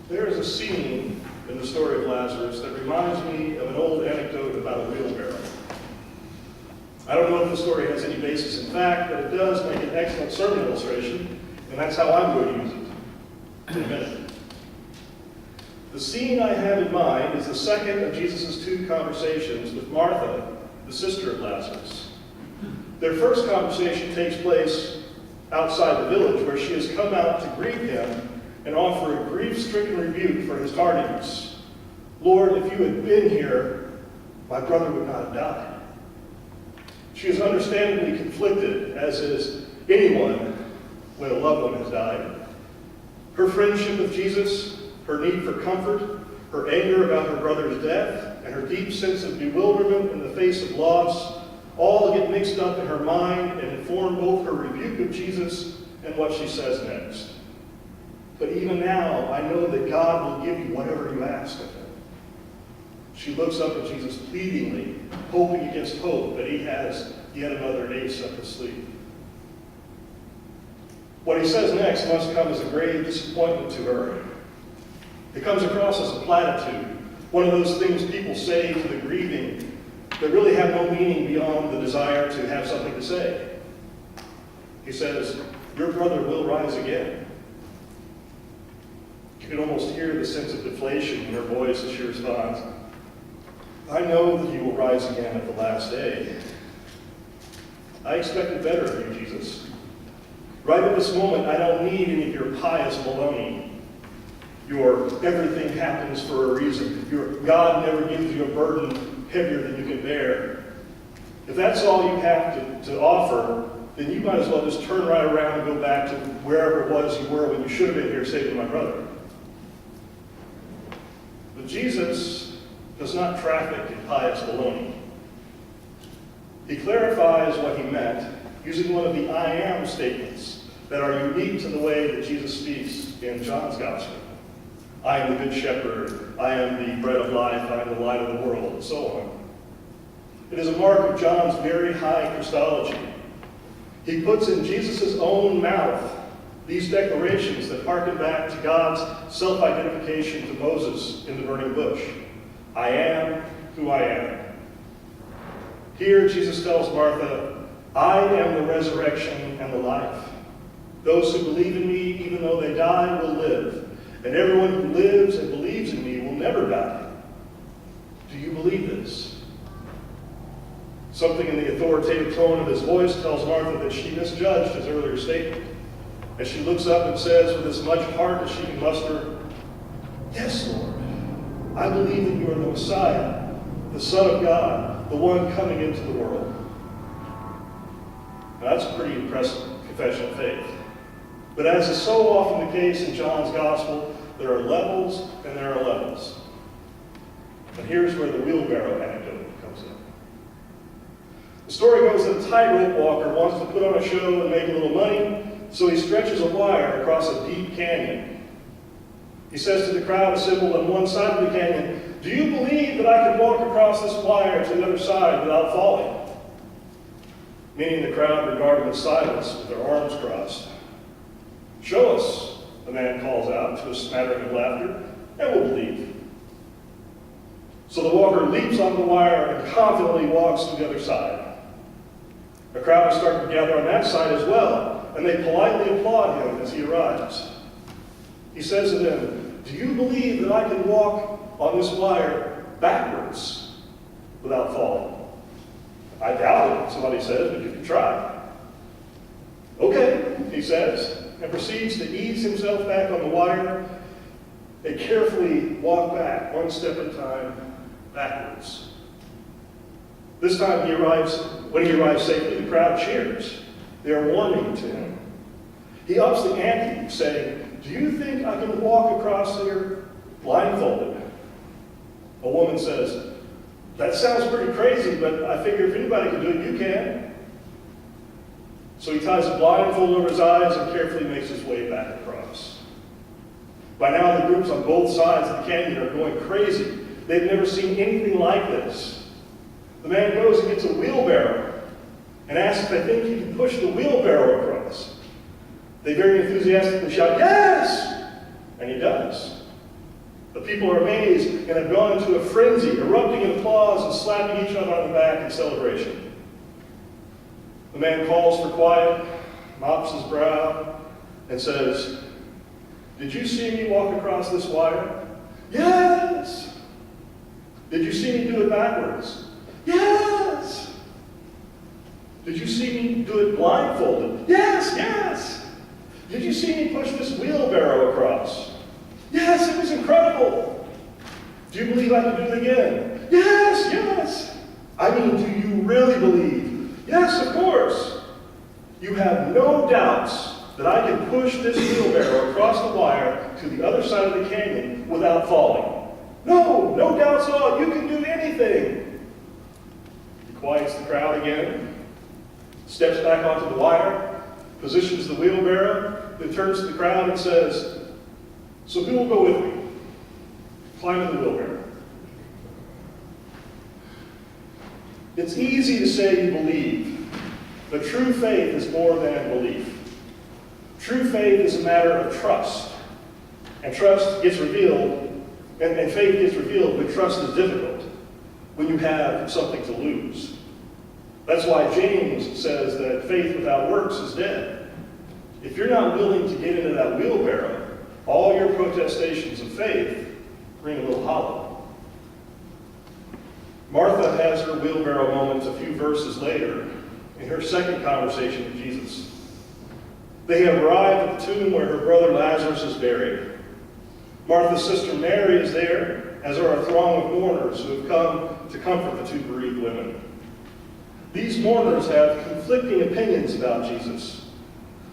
There is a scene in the story of Lazarus that reminds me of an old anecdote about a wheelbarrow. I don't know if the story has any basis in fact, but it does make an excellent sermon illustration, and that's how I'm going to use it in a minute. The scene I have in mind is the second of Jesus' two conversations with Martha, the sister of Lazarus. Their first conversation takes place outside the village, where she has come out to greet him and offer a grief-stricken rebuke for his tardiness. Lord, if you had been here, my brother would not have died. She is understandably conflicted, as is anyone when a loved one has died. Her friendship with Jesus, her need for comfort, her anger about her brother's death, and her deep sense of bewilderment in the face of loss all get mixed up in her mind and inform both her rebuke of Jesus and what she says next. But even now, I know that God will give you whatever you ask of him. She looks up at Jesus pleadingly, hoping against hope that he has yet another ace up his sleeve. What he says next must come as a grave disappointment to her. It comes across as a platitude, one of those things people say to the grieving that really have no meaning beyond the desire to have something to say. He says, your brother will rise again. You can almost hear the sense of deflation in her voice as she responds, I know that he will rise again at the last day. I expected better of you, Jesus. Right at this moment, I don't need any of your pious baloney. Your everything happens for a reason. Your God never gives you a burden heavier than you can bear. If that's all you have to offer, then you might as well just turn right around and go back to wherever it was you were when you should have been here saving my brother. But Jesus does not traffic in pious baloney. He clarifies what he meant using one of the I am statements that are unique to the way that Jesus speaks in John's Gospel. I am the good shepherd, I am the bread of life, I am the light of the world, and so on. It is a mark of John's very high Christology. He puts in Jesus' own mouth these declarations that harken back to God's self-identification to Moses in the burning bush. I am who I am. Here Jesus tells Martha, I am the resurrection and the life. Those who believe in me, even though they die, will live. And everyone who lives and believes in me will never die. Do you believe this? Something in the authoritative tone of his voice tells Martha that she misjudged his earlier statement. As she looks up and says with as much heart as she can muster, yes, Lord, I believe that you are the Messiah, the Son of God, the one coming into the world. Now, that's a pretty impressive confession of faith. But as is so often the case in John's Gospel, there are levels and there are levels. And here's where the wheelbarrow anecdote comes in. The story goes that a tightrope walker wants to put on a show and make a little money, so he stretches a wire across a deep canyon. He says to the crowd assembled on one side of the canyon, do you believe that I can walk across this wire to the other side without falling? Meaning the crowd regard him in silence with their arms crossed. Show us, the man calls out to a smattering of laughter, and we'll believe. So the walker leaps on the wire and confidently walks to the other side. The crowd is starting to gather on that side as well, and they politely applaud him as he arrives. He says to them, do you believe that I can walk on this wire backwards without falling? I doubt it, somebody says, but you can try. Okay, he says, and proceeds to ease himself back on the wire and carefully walk back, one step at a time, backwards. This time when he arrives safely, the crowd cheers. They are warming to him. He ups the ante, saying, do you think I can walk across here blindfolded? A woman says, that sounds pretty crazy, but I figure if anybody can do it, you can. So he ties a blindfold over his eyes and carefully makes his way back across. By now, the groups on both sides of the canyon are going crazy. They've never seen anything like this. The man goes and gets a wheelbarrow and asks if they think he can push the wheelbarrow across. They very enthusiastically shout, yes! And he does. The people are amazed and have gone into a frenzy, erupting in applause and slapping each other on the back in celebration. The man calls for quiet, mops his brow, and says, "Did you see me walk across this wire?" "Yes." "Did you see me do it backwards?" "Yes." "Did you see me do it blindfolded?" "Yes, yes." "Did you see me push this wheelbarrow across?" "Yes, it was incredible." "Do you believe I can do it again?" "Yes, yes." "I mean, do you really believe?" "Yes, of course." "You have no doubts that I can push this wheelbarrow across the wire to the other side of the canyon without falling?" "No, no doubts at all. You can do anything." He quiets the crowd again, steps back onto the wire, positions the wheelbarrow, then turns to the crowd and says, "So who will go with me? Climb in the wheelbarrow." It's easy to say you believe, but true faith is more than belief. True faith is a matter of trust. And trust gets revealed, and faith gets revealed when trust is difficult, when you have something to lose. That's why James says that faith without works is dead. If you're not willing to get into that wheelbarrow, all your protestations of faith ring a little hollow. Martha has her wheelbarrow moment a few verses later in her second conversation with Jesus. They have arrived at the tomb where her brother Lazarus is buried. Martha's sister Mary is there, as are a throng of mourners who have come to comfort the two bereaved women. These mourners have conflicting opinions about Jesus.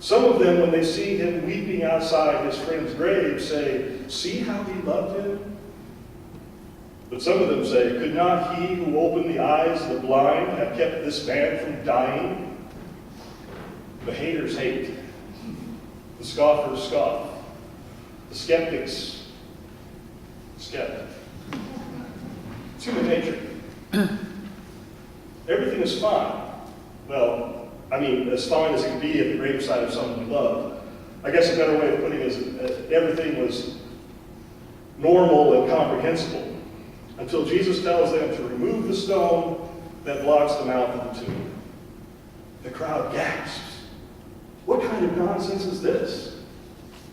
Some of them, when they see him weeping outside his friend's grave, say, "See how he loved him?" But some of them say, "Could not he who opened the eyes of the blind have kept this man from dying?" The haters hate. The scoffers scoff. The skeptics skeptic. It's human nature. Everything is fine. Well, I mean, as fine as it can be at the graveside of someone we love. I guess a better way of putting it is everything was normal and comprehensible until Jesus tells them to remove the stone that blocks the mouth of the tomb. The crowd gasps. What kind of nonsense is this?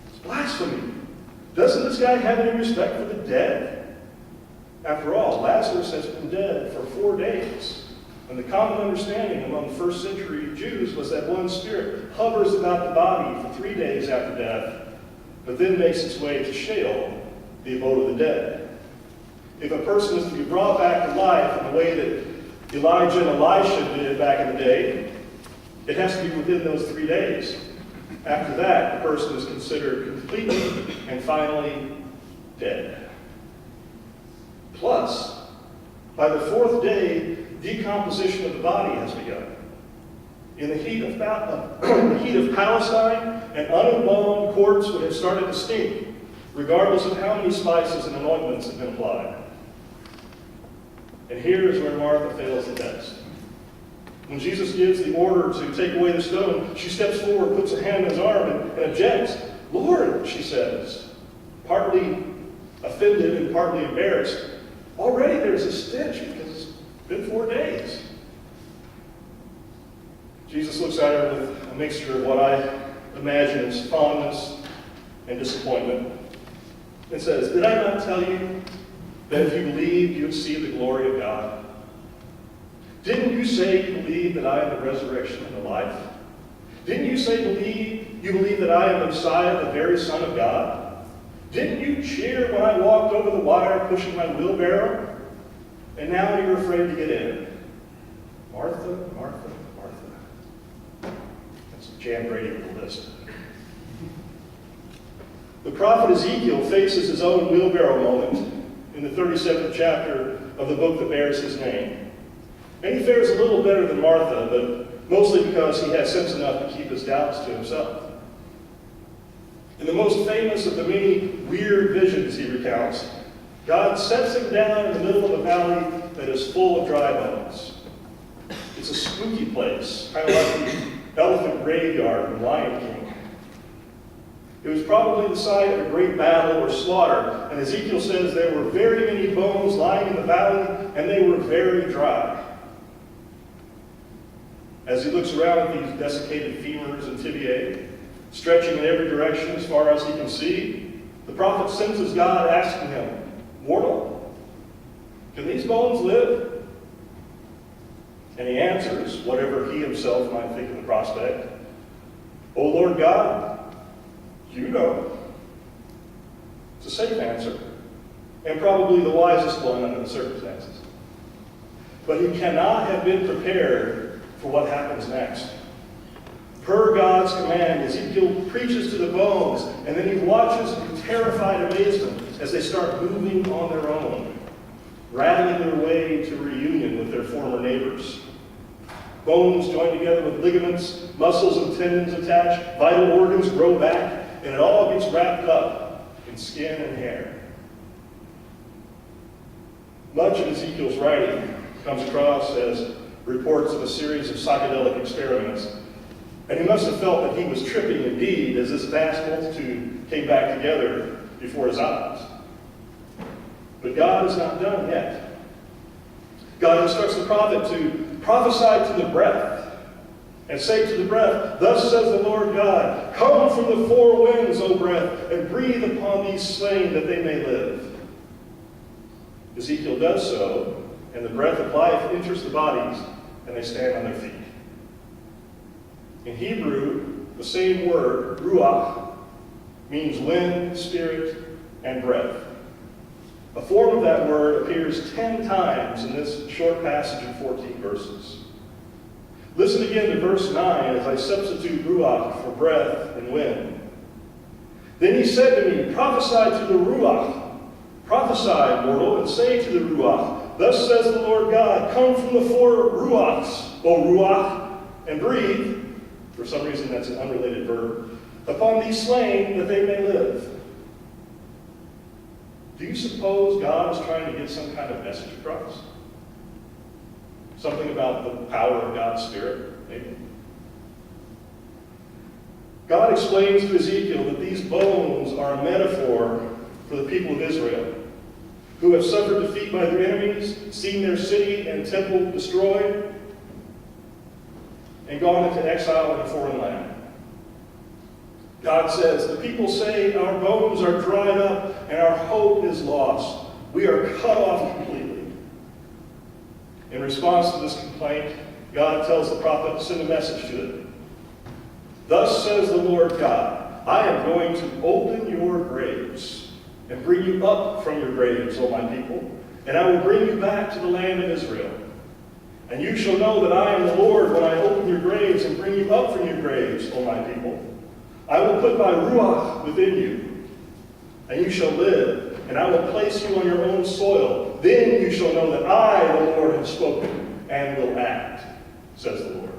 It's blasphemy. Doesn't this guy have any respect for the dead? After all, Lazarus has been dead for 4 days. And the common understanding among first century Jews was that one spirit hovers about the body for 3 days after death, but then makes its way to Sheol, the abode of the dead. If a person is to be brought back to life in the way that Elijah and Elisha did back in the day, it has to be within those 3 days. After that, the person is considered completely and finally dead. Plus, by the 4th day, decomposition of the body has begun. In the heat of Palestine, an unembalmed corpse would have started to stink, regardless of how many spices and ointments have been applied. And here is where Martha fails the test. When Jesus gives the order to take away the stone, she steps forward, puts a hand on his arm, and objects. "Lord," she says, partly offended and partly embarrassed, "already there's a stench because it's been 4 days." Jesus looks at her with a mixture of what I imagine is fondness and disappointment and says, "Did I not tell you that if you believed, you would see the glory of God? Didn't you say you believe that I am the resurrection and the life? Didn't you say you believe that I am the Messiah, the very Son of God? Didn't you cheer when I walked over the wire pushing my wheelbarrow? And now you're afraid to get in. Martha, Martha, Martha." That's Jan Brady with the list. The prophet Ezekiel faces his own wheelbarrow moment in the 37th chapter of the book that bears his name. And he fares a little better than Martha, but mostly because he has sense enough to keep his doubts to himself. In the most famous of the many weird visions he recounts, God sets him down in the middle of a valley that is full of dry bones. It's a spooky place, kind of like the elephant graveyard in Lion King. It was probably the site of a great battle or slaughter, and Ezekiel says there were very many bones lying in the valley, and they were very dry. As he looks around at these desiccated femurs and tibiae, stretching in every direction as far as he can see, the prophet senses God asking him, "Mortal, can these bones live?" And he answers, whatever he himself might think of the prospect, "O Lord God, you know." It's a safe answer, and probably the wisest one under the circumstances. But he cannot have been prepared for what happens next. Per God's command, Ezekiel preaches to the bones, and then he watches in terrified amazement as they start moving on their own, rattling their way to reunion with their former neighbors. Bones join together with ligaments, muscles and tendons attach, vital organs grow back, and it all gets wrapped up in skin and hair. Much of Ezekiel's writing comes across as reports of a series of psychedelic experiments, and he must have felt that he was tripping indeed as this vast multitude came back together before his eyes. But God is not done yet. God instructs the prophet to prophesy to the breath, and say to the breath, "Thus says the Lord God, come from the four winds, O breath, and breathe upon these slain that they may live." Ezekiel does so, and the breath of life enters the bodies, and they stand on their feet. In Hebrew, the same word, ruach, means wind, spirit, and breath. A form of that word appears 10 times in this short passage of 14 verses. Listen again to verse 9 as I substitute ruach for breath and wind. "Then he said to me, prophesy to the ruach. Prophesy, mortal, and say to the ruach, thus says the Lord God, come from the four ruachs, O ruach, and breathe," for some reason that's an unrelated verb, "upon these slain that they may live." Do you suppose God is trying to get some kind of message across? Something about the power of God's Spirit, maybe? God explains to Ezekiel that these bones are a metaphor for the people of Israel, who have suffered defeat by their enemies, seen their city and temple destroyed, and gone into exile in a foreign land. God says, "The people say our bones are dried up and our hope is lost. We are cut off completely." In response to this complaint, God tells the prophet to send a message to them. "Thus says the Lord God, I am going to open your graves and bring you up from your graves, O my people, and I will bring you back to the land of Israel. And you shall know that I am the Lord when I open your graves and bring you up from your graves, O my people. I will put my ruach within you, and you shall live, and I will place you on your own soil. Then you shall know that I, the Lord, have spoken and will act, says the Lord."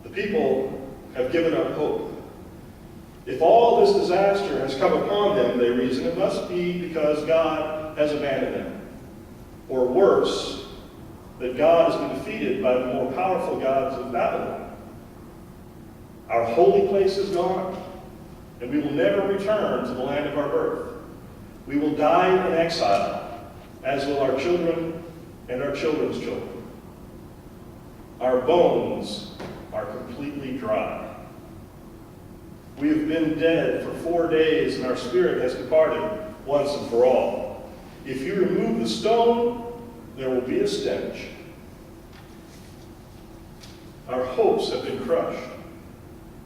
The people have given up hope. If all this disaster has come upon them, they reason, it must be because God has abandoned them. Or worse, that God has been defeated by the more powerful gods of Babylon. Our holy place is gone, and we will never return to the land of our birth. We will die in exile, as will our children and our children's children. Our bones are completely dry. We have been dead for 4 days, and our spirit has departed once and for all. If you remove the stone, there will be a stench. Our hopes have been crushed.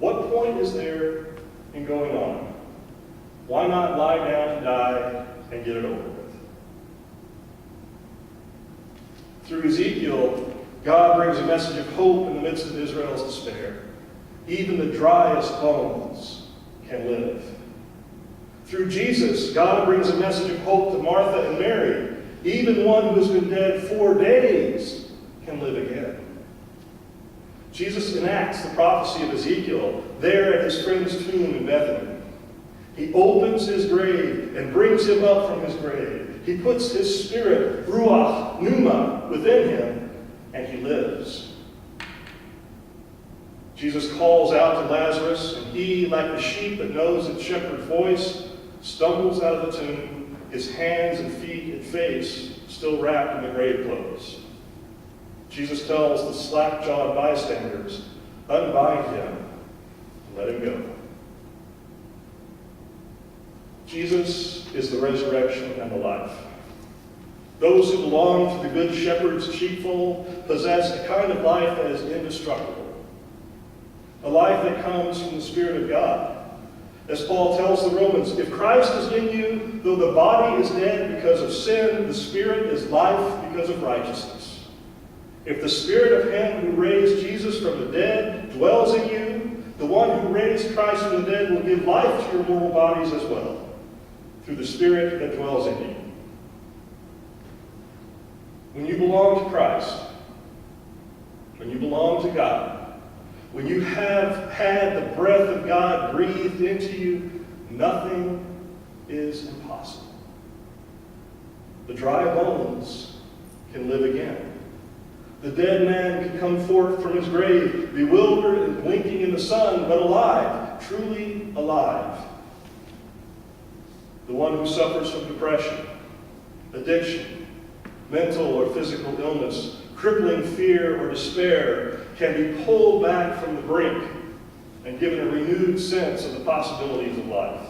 What point is there in going on? Why not lie down and die and get it over with? Through Ezekiel, God brings a message of hope in the midst of Israel's despair. Even the driest bones can live. Through Jesus, God brings a message of hope to Martha and Mary. Even one who has been dead 4 days can live again. Jesus enacts the prophecy of Ezekiel there at his friend's tomb in Bethany. He opens his grave and brings him up from his grave. He puts his spirit, ruach, pneuma, within him, and he lives. Jesus calls out to Lazarus, and he, like the sheep that knows its shepherd's voice, stumbles out of the tomb, his hands and feet and face still wrapped in the grave clothes. Jesus tells the slack-jawed bystanders, unbind him and let him go. Jesus is the resurrection and the life. Those who belong to the Good Shepherd's sheepfold possess a kind of life that is indestructible. A life that comes from the Spirit of God. As Paul tells the Romans, if Christ is in you, though the body is dead because of sin, the Spirit is life because of righteousness. If the Spirit of him who raised Jesus from the dead dwells in you, the one who raised Christ from the dead will give life to your mortal bodies as well, through the Spirit that dwells in you. When you belong to Christ, when you belong to God, when you have had the breath of God breathed into you, nothing is impossible. The dry bones can live again. The dead man can come forth from his grave, bewildered and blinking in the sun, but alive, truly alive. The one who suffers from depression, addiction, mental or physical illness, crippling fear or despair can be pulled back from the brink and given a renewed sense of the possibilities of life.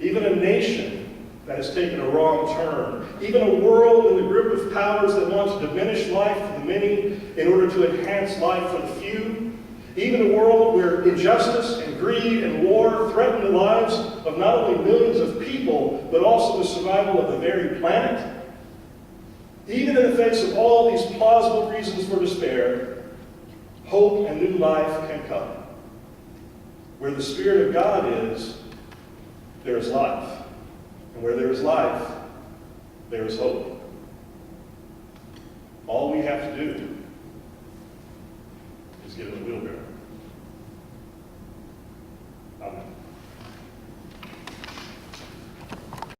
Even a nation that has taken a wrong turn, even a world in the grip of powers that want to diminish life for the many in order to enhance life for the few, even a world where injustice and greed and war threaten the lives of not only millions of people, but also the survival of the very planet. Even in the face of all these plausible reasons for despair, hope and new life can come. Where the Spirit of God is, there is life. And where there is life, there is hope. All we have to do